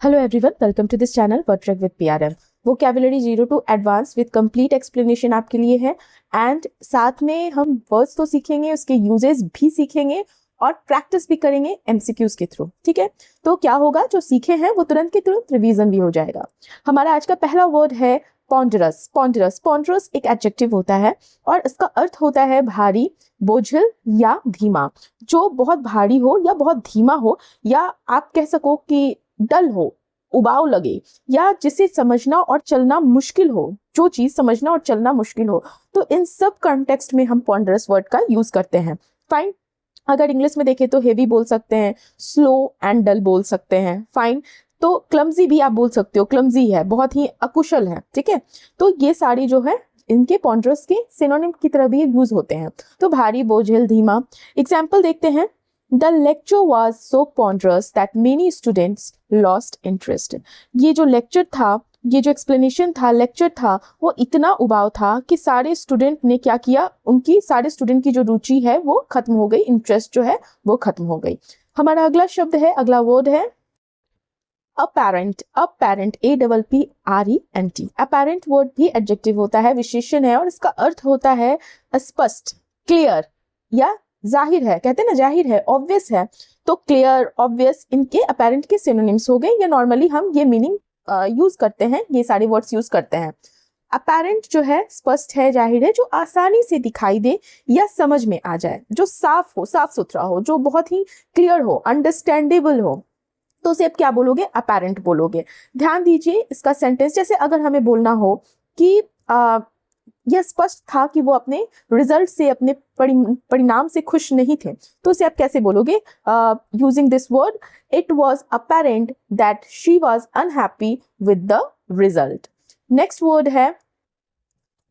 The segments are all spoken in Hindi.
Hello everyone, welcome to this channel Word Track with PRM. Vocabulary 0 to Advanced with complete explanation आपके लिए है एंड साथ में हम वर्ड्स तो सीखेंगे, उसके यूजेस भी सीखेंगे और प्रैक्टिस भी करेंगे MCQs के थ्रू. ठीक है, तो क्या होगा, जो सीखे हैं वो तुरंत के तुरंत रिवीजन भी हो जाएगा. हमारा आज का पहला वर्ड है पॉन्डरस. पॉन्डरस पॉन्डरस एक एडजेक्टिव होता है और इसका अर्थ होता है भारी, बोझिल या धीमा. जो बहुत भारी हो या बहुत धीमा हो, या आप कह सको कि डल हो, उबाऊ लगे, या जिसे समझना और चलना मुश्किल हो, जो चीज समझना और चलना मुश्किल हो, तो इन सब कॉन्टेक्स्ट में हम पॉन्डरस वर्ड का यूज करते हैं. फाइन. अगर इंग्लिश में देखें तो हेवी बोल सकते हैं, स्लो एंड डल बोल सकते हैं. फाइन. तो क्लमजी भी आप बोल सकते हो, क्लमजी है, बहुत ही अकुशल है. ठीक है, तो ये सारी जो है इनके पॉन्डरस के सिनोनिम की तरह भी यूज होते हैं. तो भारी, बोझिल, धीमा. एग्जाम्पल देखते हैं. The lecture was so ponderous that many students lost interest. ये जो लेक्चर था, ये जो एक्सप्लेनेशन था, लेक्चर था, वो इतना उबाऊ था कि सारे स्टूडेंट ने क्या किया, उनकी सारे स्टूडेंट की जो रुचि है वो खत्म हो गई, इंटरेस्ट जो है वो खत्म हो गई. हमारा अगला शब्द है, अगला वर्ड है apparent. apparent APPRENT. apparent word भी एडजेक्टिव होता है, विशेषण है, और इसका अर्थ होता है स्पष्ट, क्लियर या जाहिर है. कहते हैं ना, जाहिर है, ऑब्वियस है. तो क्लियर, ऑब्वियस, इनके अपेरेंट के सिनोनिम्स हो गए, या नॉर्मली हम ये मीनिंग यूज करते हैं, ये सारे वर्ड्स यूज करते हैं. अपेरेंट जो है स्पष्ट है, जाहिर है, जो आसानी से दिखाई दे या समझ में आ जाए, जो साफ हो, साफ सुथरा हो, जो बहुत ही क्लियर हो, अंडरस्टैंडेबल हो, तो उसे आप क्या बोलोगे, अपेरेंट बोलोगे. ध्यान दीजिए इसका सेंटेंस. जैसे अगर हमें बोलना हो कि यह स्पष्ट था कि वो अपने रिजल्ट से, अपने परिणाम से खुश नहीं थे, तो उसे आप कैसे बोलोगे, using this word, it was apparent that she was unhappy with the result. Next word है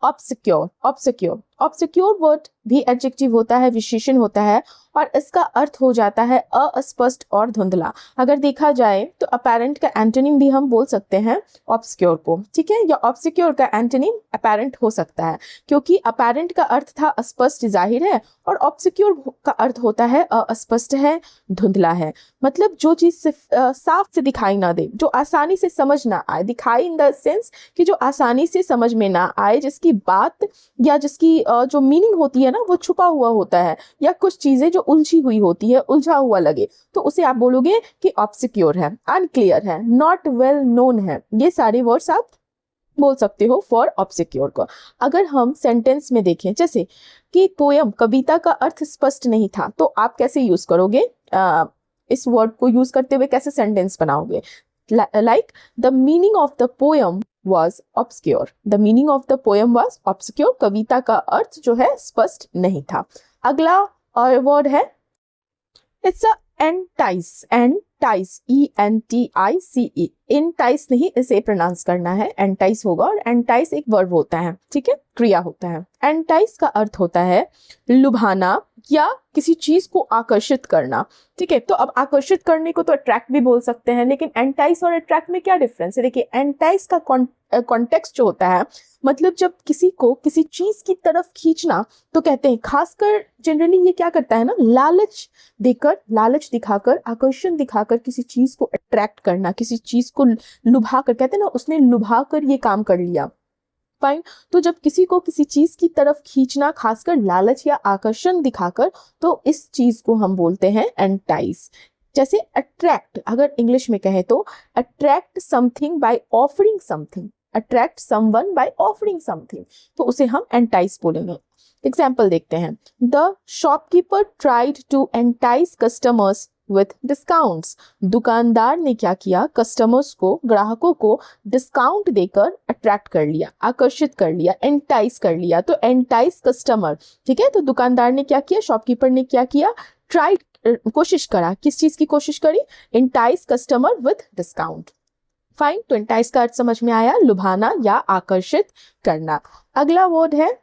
ऑब्सक्योर. ऑब्सक्योर ऑब्सक्योर वर्ड भी एडजेक्टिव होता है, विशेषण होता है, और इसका अर्थ हो जाता है अस्पष्ट और धुंधला. अगर देखा जाए तो अपेरेंट का एंटोनिम भी हम बोल सकते हैं ऑब्सक्योर को. ठीक है, या ऑब्सक्योर का एंटोनिम अपेरेंट हो सकता है, क्योंकि अपेरेंट का अर्थ था स्पष्ट, जाहिर है, और ऑब्सक्योर का अर्थ होता है अस्पष्ट है, धुंधला है. मतलब जो चीज साफ से दिखाई ना दे, जो आसानी से समझ ना आए. दिखाई इन द सेंस कि जो आसानी से समझ में ना आए, जिसकी बात या जिसकी जो मीनिंग होती है ना वो छुपा हुआ होता है, या कुछ चीजें जो उलझी हुई होती है, उलझा हुआ लगे, तो उसे आप बोलोगे कि ऑब्सक्योर है, अनक्लियर है, नॉट वेल नोन है. ये सारे वर्ड्स आप बोल सकते हो फॉर ऑब्सक्योर को. अगर हम सेंटेंस में देखें, जैसे कि पोयम, कविता का अर्थ स्पष्ट नहीं था, तो आप कैसे यूज करोगे, इस वर्ड को यूज करते हुए कैसे सेंटेंस बनाओगे. Like the meaning of the poem was obscure. The meaning of the poem was obscure. कविता का अर्थ जो है स्पष्ट नहीं था. अगला वर्ड है it's a entice. entice ENTICE. entice नहीं, इसे प्रोनाउंस करना है, entice होगा, और entice एक वर्ब होता है. ठीक है, क्रिया होता है. entice का अर्थ होता है लुभाना या किसी चीज को आकर्षित करना. ठीक है, तो अब आकर्षित करने को तो अट्रैक्ट भी बोल सकते हैं, लेकिन एंटाइस और अट्रैक्ट में क्या डिफरेंस है. देखिए, एंटाइस का कॉन्टेक्स्ट जो होता है, मतलब जब किसी को किसी चीज की तरफ खींचना, तो कहते हैं, खासकर जनरली ये क्या करता है ना, लालच देकर, लालच दिखाकर, आकर्षण दिखाकर किसी चीज को अट्रैक्ट करना, किसी चीज को लुभा कर, कहते हैं ना, उसने लुभा कर ये काम कर लिया. फाइन. तो जब किसी को किसी चीज की तरफ खींचना, खासकर लालच या आकर्षण दिखाकर, तो इस चीज को हम बोलते हैं एंटाइस. जैसे अट्रैक्ट, अगर इंग्लिश में कहें तो attract something by offering something. Attract someone by offering something, तो उसे हम एंटाइस बोलेंगे. एग्जाम्पल देखते हैं. The shopkeeper tried to entice customers with discounts. दुकानदार ने क्या किया, कस्टमर्स को, ग्राहकों को डिस्काउंट देकर अट्रैक्ट कर लिया, आकर्षित कर लिया, एंटाइस कर लिया. तो एंटाइस कस्टमर. ठीक है, तो दुकानदार ने क्या किया, शॉपकीपर ने क्या किया, ट्राइड, कोशिश करा. किस चीज की कोशिश करी, entice customer with discount. Fine. तो एंटाइस का अर्थ समझ में आया, लुभाना या आकर्षित करना. अगला वर्ड है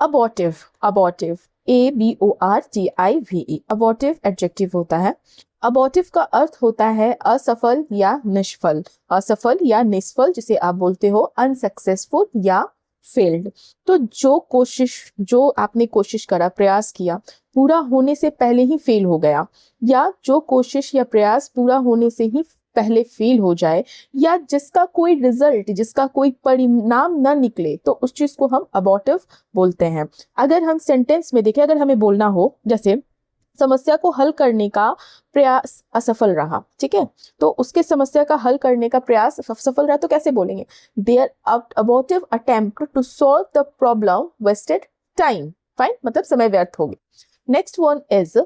अबॉर्टिव. अबॉर्टिव ABORTIVE. अबॉर्टिव एडजेक्टिव होता है. अबॉर्टिव का अर्थ होता है असफल या निष्फल. असफल या निष्फल, जिसे आप बोलते हो अनसक्सेसफुल या फेल्ड. तो जो कोशिश, जो आपने कोशिश करा, प्रयास किया, पूरा होने से पहले ही फेल हो गया, या जो कोशिश या प्रयास पूरा होने से ही पहले फेल हो जाए या जिसका कोई रिजल्ट, जिसका कोई परिणाम ना निकले, तो उस चीज को हम अबॉर्टिव बोलते हैं। अगर हम सेंटेंस में देखें, अगर हमें बोलना हो जैसे समस्या को हल करने का प्रयास असफल रहा, ठीक है, तो उसके समस्या का हल करने का प्रयास सफल रहा, तो कैसे बोलेंगे? There abortive attempt to solve the problem wasted time. Fine, मतलब समय व्यर्थ हो गया। Next one is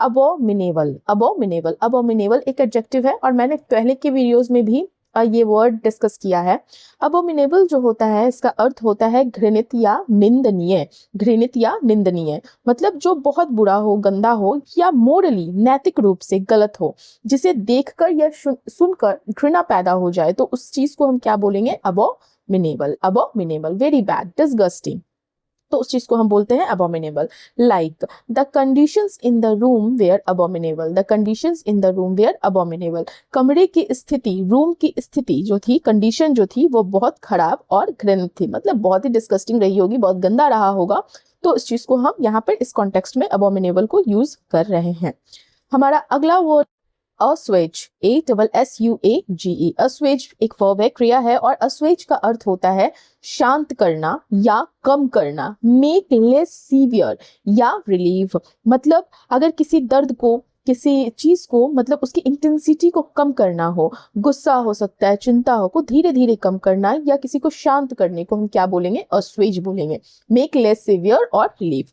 abominable. Abominable, abominable एक एडजेक्टिव है और मैंने पहले के वीडियोस में भी ये वर्ड डिस्कस किया है। अबोमिनेबल जो होता है, इसका अर्थ होता है घृणित या निंदनीय। घृणित या निंदनीय मतलब जो बहुत बुरा हो, गंदा हो या मोरली नैतिक रूप से गलत हो, जिसे देखकर या सुनकर घृणा पैदा हो जाए, तो उस चीज को हम क्या बोलेंगे? Abominable. Abominable, very bad, disgusting, तो उस चीज को हम बोलते हैं abominable. Like the conditions in the room were abominable. The conditions in the room were abominable, कमरे की स्थिति, रूम की स्थिति जो थी, कंडीशन जो थी, वो बहुत खराब और घृणित थी, मतलब बहुत ही डिस्गस्टिंग रही होगी, बहुत गंदा रहा होगा, तो इस चीज को हम यहाँ पर इस कॉन्टेक्स्ट में अबोमिनेबल को यूज कर रहे हैं। हमारा अगला वर्ड अस्वेज, ASSUAGE। अस्वेज एक वर्ब है, क्रिया है, और अस्वेज का अर्थ होता है शांत करना या कम करना। मेक लेस सीवियर या रिलीव, मतलब अगर किसी दर्द को, किसी चीज को, मतलब उसकी इंटेंसिटी को कम करना हो, गुस्सा हो सकता है, चिंता हो, को धीरे धीरे कम करना या किसी को शांत करने को हम क्या बोलेंगे? अस्वेज बोलेंगे। मेक लेस सीवियर और रिलीव।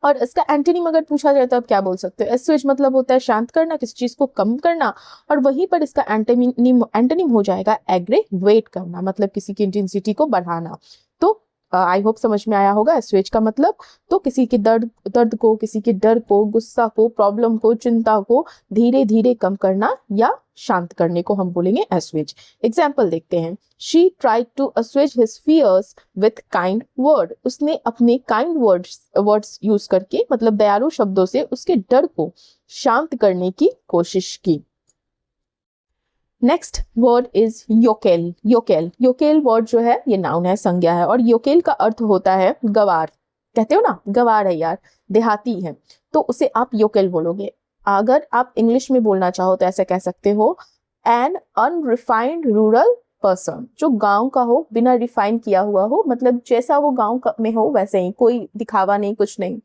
और इसका एंटोनिम अगर पूछा जाए तो आप क्या बोल सकते हो? एस्वेज मतलब होता है शांत करना, किसी चीज को कम करना, और वहीं पर इसका एंटोनिम हो जाएगा एग्रेवेट करना, मतलब किसी की इंटेंसिटी को बढ़ाना। तो आई होप समझ में आया होगा एस्वेज का मतलब। तो किसी के दर्द को, किसी के डर को, गुस्सा को, प्रॉब्लम को, चिंता को धीरे धीरे कम करना या शांत करने को हम बोलेंगे एस्वेज। एग्जाम्पल देखते हैं। She tried to assuage his fears with kind word. उसने अपने kind words यूज करके, मतलब दयालु शब्दों से, उसके डर को शांत करने की कोशिश की। Next word is yokel. Yokel, yokel word जो है ये नाउन है, संज्ञा है, और योकेल का अर्थ होता है गवार। कहते हो ना, गवार है यार, देहाती है, तो उसे आप योकेल बोलोगे। अगर आप इंग्लिश में बोलना चाहो तो ऐसे कह सकते हो, एन अनरिफाइंड रूरल पर्सन, जो गांव का हो, बिना रिफाइन किया हुआ हो, मतलब जैसा वो गांव में हो वैसे ही, कोई दिखावा नहीं, कुछ नहीं,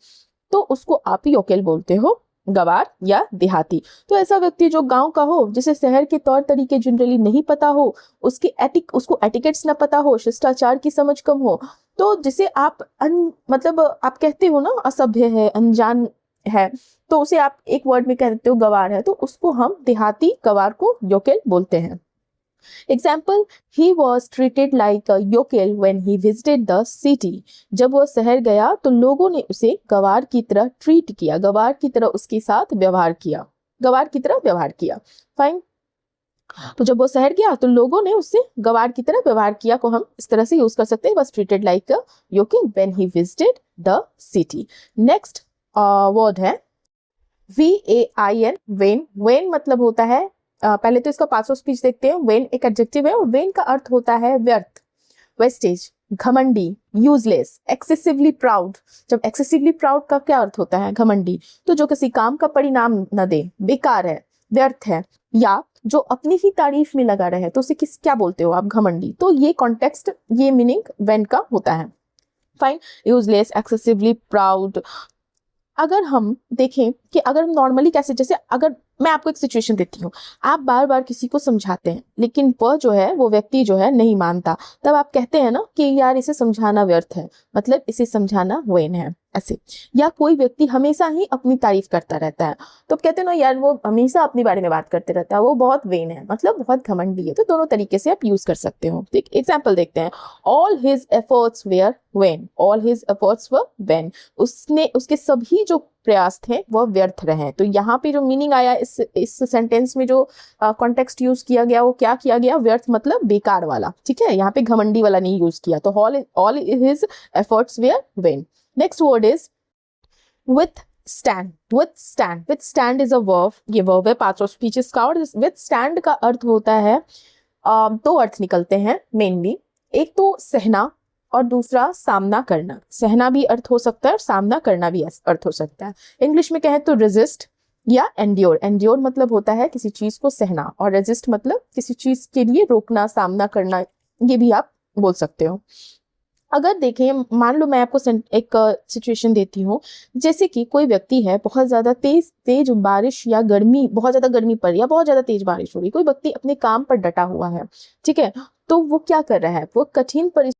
तो उसको आप योकेल बोलते हो, गवार या देहाती। तो ऐसा व्यक्ति जो गांव का हो, जिसे शहर के तौर तरीके जनरली नहीं पता हो, उसको एटिकेट्स ना पता हो, शिष्टाचार की समझ कम हो, तो जिसे आप मतलब आप कहते हो ना असभ्य है, अनजान है, तो उसे आप एक वर्ड में कहते हो गवार है, तो उसको हम देहाती, गवार को योकेल बोलते हैं। Example, he was treated like a yokel when he visited the city. जब वो शहर गया तो लोगों ने उसे गवार की तरह ट्रीट किया, गवार की तरह उसके साथ व्यवहार किया, गवार की तरह व्यवहार किया। फाइन, तो जब वो शहर गया तो लोगों ने उससे गवार की तरह व्यवहार किया को हम इस तरह से यूज कर सकते हैं, was treated like a yokel when he visited the city. Next word है VAIN, वेन। वेन मतलब होता है, पहले तो इसका पार्ट्स ऑफ स्पीच देखते हैं। वेन एक एडजेक्टिव है और वेन का अर्थ होता है व्यर्थ, वेस्टेज, घमंडी, यूजलेस, एक्सेसिवली प्राउड। जब एक्सेसिवली प्राउड का क्या अर्थ होता है? घमंडी, तो जो किसी काम का परिणाम न दे, बेकार है, व्यर्थ है, या जो अपनी ही तारीफ में लगा रहे, तो उसे क्या बोलते हो आप? घमंडी। तो ये कॉन्टेक्स्ट, ये मीनिंग वेन का होता है। Fine, useless, excessively proud. अगर हम देखें कि अगर हम नॉर्मली कैसे, जैसे अगर मैं आपको एक सिचुएशन देती हूँ, आप बार बार किसी को समझाते हैं लेकिन वह जो है, वो व्यक्ति जो है नहीं मानता, तब आप कहते हैं ना कि यार इसे समझाना व्यर्थ है, मतलब इसे समझाना वेन है, ऐसे। या कोई व्यक्ति हमेशा ही अपनी तारीफ करता रहता है, तो कहते हैं ना यार वो हमेशा अपने बारे में बात करते रहता है, वो बहुत वेन है, मतलब बहुत घमंडी है। तो दोनों तरीके से आप यूज कर सकते हो। ठीक, एग्जाम्पल देखते हैं। All his efforts were vain. All his efforts were vain, उसके सभी जो प्रयास थे वह व्यर्थ रहे। तो यहाँ पे जो मीनिंग आया इस सेंटेंस में, जो कॉन्टेक्स्ट यूज किया गया, वो क्या किया गया? व्यर्थ मतलब बेकार वाला, ठीक है, यहाँ पे घमंडी वाला नहीं यूज किया। तो all his efforts were vain. Next word is withstand. withstand is a verb, ये verb है, पार्ट्स ऑफ स्पीचेस का। और withstand का अर्थ होता है, दो अर्थ निकलते हैं मेनली, एक तो सहना और दूसरा सामना करना। सहना भी अर्थ हो सकता है और सामना करना भी अर्थ हो सकता है। इंग्लिश में कहें तो resist या एंड्योर। एंड्योर मतलब होता है किसी चीज को सहना, और रेजिस्ट मतलब किसी चीज के लिए रोकना, सामना करना, ये भी आप बोल सकते हो। अगर देखें, मान लो मैं आपको एक सिचुएशन देती हूँ, जैसे कि कोई व्यक्ति है, बहुत ज्यादा तेज तेज बारिश या गर्मी, बहुत ज्यादा गर्मी पड़ रही है, बहुत ज्यादा तेज बारिश हो रही, कोई व्यक्ति अपने काम पर डटा हुआ है, ठीक है, तो वो क्या कर रहा है, वो कठिन परिस्थिति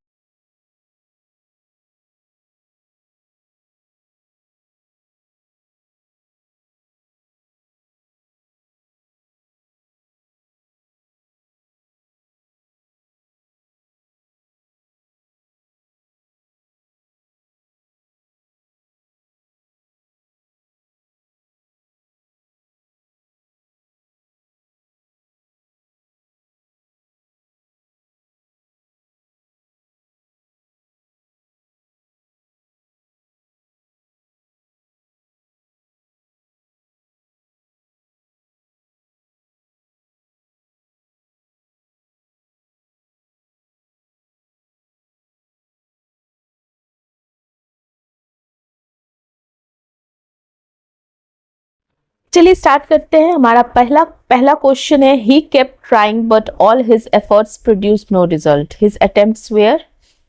चलिए स्टार्ट करते हैं। हमारा पहला पहला क्वेश्चन है, he kept trying but all his efforts produce no result, his attempts were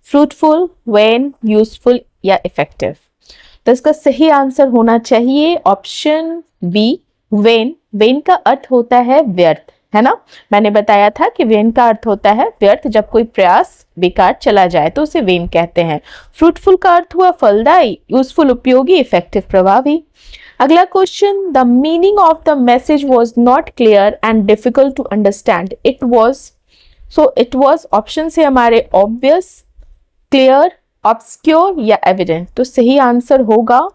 fruitful, vain, useful या इफेक्टिव। तो इसका सही आंसर होना चाहिए ऑप्शन बी, वेन। वेन का अर्थ होता है व्यर्थ, है ना। मैंने बताया था कि वेन का अर्थ होता है व्यर्थ, जब कोई प्रयास बेकार चला जाए तो उसे वेन कहते हैं। फ्रूटफुल का अर्थ हुआ फलदायी, यूजफुल उपयोगी, इफेक्टिव प्रभावी। अगला question, the meaning of the message was not clear and difficult to understand, it was, so it was option से हमारे ऑब्वियस, क्लियर, ऑब्सक्योर या एविडेंट। तो सही आंसर होगा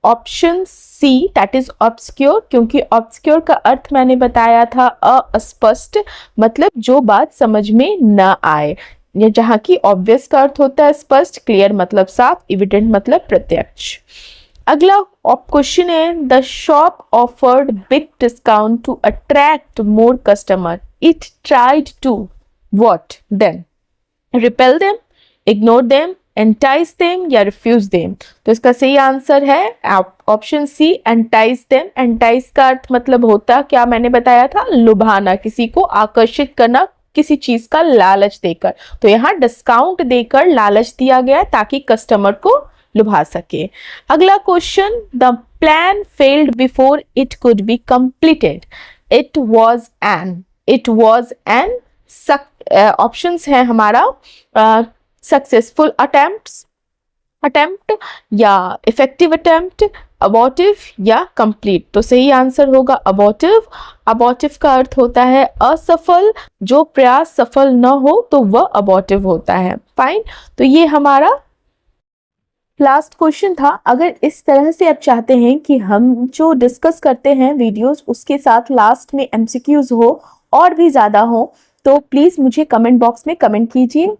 option C, that is obscure, क्योंकि ऑब्सक्योर का अर्थ मैंने बताया था अस्पष्ट, मतलब जो बात समझ में न आए, जहां की ऑब्वियस का अर्थ होता है स्पष्ट, क्लियर मतलब साफ, एविडेंट मतलब प्रत्यक्ष। अगला क्वेश्चन है, the shop offered big discount to attract more customer, it tried to what then, repel them, ignore them, entice them या रिफ्यूज देम। तो इसका सही आंसर है ऑप्शन सी, एंटाइज देम। एंटाइज का अर्थ मतलब होता क्या, मैंने बताया था, लुभाना, किसी को आकर्षित करना, किसी चीज का लालच देकर। तो यहाँ डिस्काउंट देकर लालच दिया गया ताकि कस्टमर को लुभा सके। अगला question, the plan failed before it could be completed, it was an options है हमारा सक्सेसफुल अटेम्प्ट या इफेक्टिव अटेम्प्ट, अबॉर्टिव या कंप्लीट। तो सही आंसर होगा अबॉर्टिव। अबॉर्टिव का अर्थ होता है असफल, जो प्रयास सफल न हो तो वह अबॉर्टिव होता है। फाइन, तो ये हमारा लास्ट क्वेश्चन था। अगर इस तरह से आप चाहते हैं कि हम जो डिस्कस करते हैं वीडियोस, उसके साथ लास्ट में एमसीक्यूज हो और भी ज़्यादा हो, तो प्लीज़ मुझे कमेंट बॉक्स में कमेंट कीजिए।